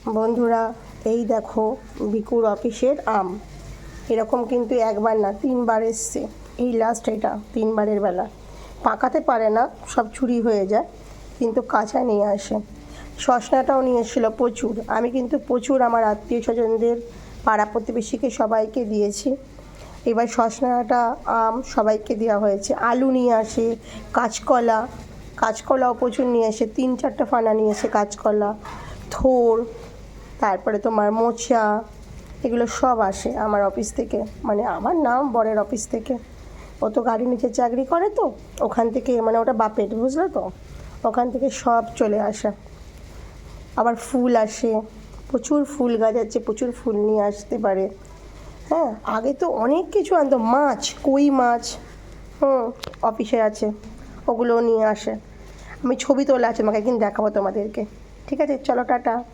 বন্ধুরা, এই দেখো বিকুর অফিসের আম। এরকম কিন্তু একবার না 3বার এসছে। এই লাস্ট এটা 3বারের বেলা। পাকাতে পারে না, সব চুরি হয়ে যায়, কিন্তু কাঁচা নিয়ে আসে। শসনাটাও নিয়ে এসেছিলো প্রচুর। আমি কিন্তু প্রচুর আমার আত্মীয় স্বজনদের, পাড়া প্রতিবেশীকে সবাইকে দিয়েছি। এবার শসনাটা আম সবাইকে দেওয়া হয়েছে। আলু নিয়ে আসে, কাঁচকলাও প্রচুর নিয়ে আসে, 3-4টে ফানা নিয়ে এসে কাঁচকলা, থোড়, তারপরে তোমার মোচা, এগুলো সব আসে আমার অফিস থেকে, মানে আমার নাম বরের অফিস থেকে। ও তো গাড়ি নিচে চাকরি করে, তো ওখান থেকে, মানে ওটা বাপের, বুঝলো তো, ওখান থেকে সব চলে আসে। আবার ফুল আসে, প্রচুর ফুল গাছ আছে, প্রচুর ফুল নিয়ে আসতে পারে। হ্যাঁ, আগে তো অনেক কিছু আনতো, মাছ, কই মাছ, অফিসে আছে, ওগুলোও নিয়ে আসে। আমি ছবি তোলা আছে, আমাকে একদিন দেখাবো তোমাদেরকে। ঠিক আছে, চলো, টাটা।